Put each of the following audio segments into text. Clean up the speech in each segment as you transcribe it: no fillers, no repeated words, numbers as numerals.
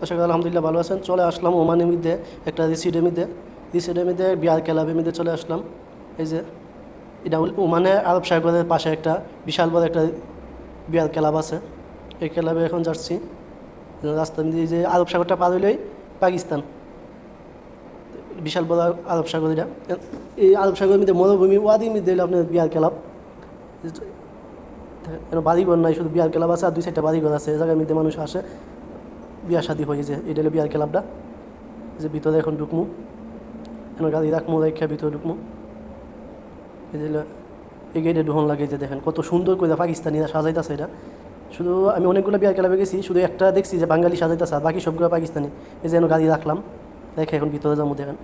আশা করি আলহামদুলিল্লাহ ভালো আছেন। চলে আসলাম ওমানের মধ্যে একটা রিসিডের মধ্যে বিয়ার ক্লাবের মধ্যে চলে আসলাম। এই যে এটা ওমানে আরব সাগরের পাশে একটা বিশাল বড় একটা বিয়ার ক্লাব আছে। এই ক্লাবে এখন যাচ্ছি। রাস্তার মধ্যে এই যে আরব সাগরটা পার হইলেই পাকিস্তান, বিশাল বড় আরব সাগর এটা। এই আরব সাগরের মধ্যে মরুভূমি ওয়াদির মধ্যে হলো আপনার বিয়ার ক্লাব। বাড়িঘর নাই, শুধু বিয়ার ক্লাব আছে আর 2-4টা বাড়িঘর আছে। এই জায়গার মধ্যে মানুষ আসে, বিয়া শাদী হয়ে যে এটা হলো বিয়ার ক্লাবটা। যে ভিতরে এখন ঢুকমু, এখন গাড়ি রাখমু, রেখে ভিতরে ঢুকমু। এই যে এই গেটে ঢুকন লাগে, যে দেখেন কত সুন্দর করে পাকিস্তানিরা সাজাইতেছে এটা। শুধু আমি অনেকগুলো বিয়ার ক্লাবে গেছি, শুধু একটা দেখছি যে বাঙালি সাজাইতেছে, আর বাকি সবগুলো পাকিস্তানি। এই যে গাড়ি রাখলাম, রেখে এখন ভিতরে যাবো। দেখেন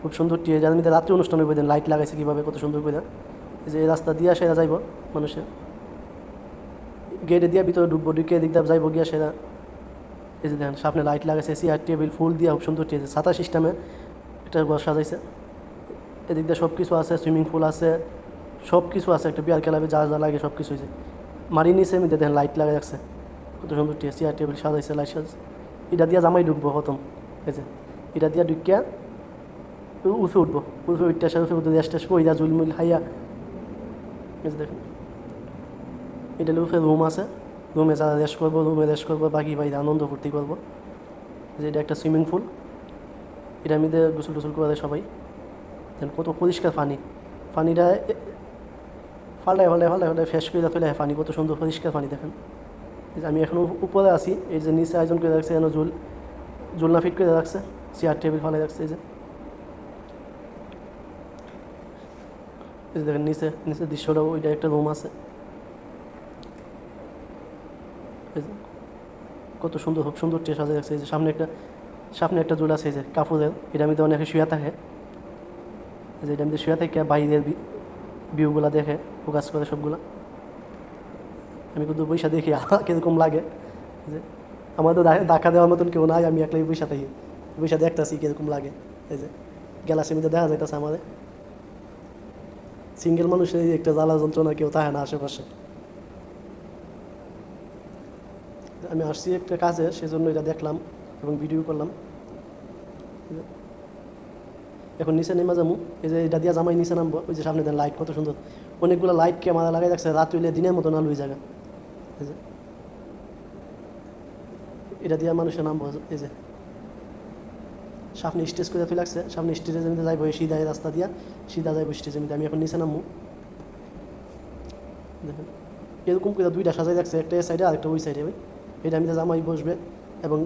খুব সুন্দর টিয়ে, যার মধ্যে রাত্রি অনুষ্ঠান হইব, দেন লাইট লাগাইছে কীভাবে কত সুন্দর করে। এই যে এই রাস্তা দিয়ে সেরা যাইব মানুষের, গেটে দিয়ে ভিতরে ঢুকবো, ঢুকে এদিক দিয়ে যাইব গিয়া সেরা। এই যে দেখেন সামনে লাইট লাগাইছে, চেয়ার টেবিল ফুল দিয়ে খুব সুন্দর টিয়েছে, ছাতা সিস্টেমে একটা ঘর সাজাইছে। এদিক দিয়ে সব কিছু আছে, সুইমিং পুল আছে, সব কিছু আছে। একটা বিয়ার ক্লাবে যা যা লাগে সব কিছু হয়েছে। মারি নিচে মধ্যে দেখেন লাইট লাগাই রাখছে, কত সুন্দর টিয়ে চেয়ার টেবিল সাজাইছে, লাইট সাজাইছে। এটা দিয়া জামাই ঢুকবো প্রথম। এই যে এটা দিয়া ঢুকিয়া উঠে উঠবো, উঠে উঠতে আসে, উঠে উঠতে আসতে আসবো, ইয়া জুলমুল হাইয়া। এই যে দেখেন এটা উঠে রুম আছে, রুমে যারা রেস্ট করবো রুমে রেস্ট করবো, বাকি বাইরে আনন্দ ফুর্তি করবো। যে এটা একটা সুইমিং পুল, এটার মধ্যে গোসল টোসল করে সবাই। দেন কত পরিষ্কার পানি, পানিটা ফাল্টায় ফাল্টায় ফাল্টায় ফাল্টায় ফ্রেশ করে ফেলে পানি, কত সুন্দর পরিষ্কার পানি দেখেন। এই যে আমি এখনও উপরে আছি, এই যে নিচে আয়োজন করে রাখছে, যেন ঝুলনা ফিট করে রাখছে, চেয়ার টেবিল ফালাই রাখছে। এই যে দেখেন নিচে নিচে দৃশ্যটাও, ওইটা একটা রুম আছে। এই যে কত সুন্দর, খুব সুন্দর টিয়ে সাজিয়ে রাখছে। এই যে সামনে একটা ঝুল আছে, এই যে কাপড়ের, এটা আমি তো অনেকে শুয়ে থাকে। এই যে এটা আমি শুয়ে থাকে বাইরের ভিউগুলো দেখে ফোকাস করে সবগুলা। আমি কিন্তু পয়সা দেখি কীরকম লাগে। যে আমার তো ধাক্কা দেওয়ার মতন কেউ নাই, আমি একলাই পয়সা থাকি, পয়সা দেখতেছি কীরকম লাগে। এই যে গ্যালাসির মধ্যে দেখা যাইতেছে আমাদের সিঙ্গেল মানুষের একটা জ্বালা যন্ত্রণা, কেউ থাকে না আশেপাশে। আমি আসছি একটা কাজে, সেজন্য এটা দেখলাম এবং ভিডিও করলাম। এখন নিচে নেমে যাবো। এই যে এটা দিয়া জামাই নিচে নামবো। ওই যে সামনে দেন লাইট কত সুন্দর, অনেকগুলো লাইট ক্যামেরা লাগাই রাখছে, রাত হইলে দিনের মতন আলো ওই জায়গা। এই যে এটা দিয়া মানুষের নামবো। এই যে সামনে স্টেজ করে ফেলে লাগছে, সামনে স্টেজের জমিতে যাইবো, সিধা রাস্তা দিয়া সিধা যাইবো স্টেজের জমিতে। আমি এখন নিচে নামবো। দেখেন এরকম করে দুইটা সাজাই রাখছে, একটা এই সাইডে আর একটা ওই সাইডে। এটা আমি জামাই বসবে এবং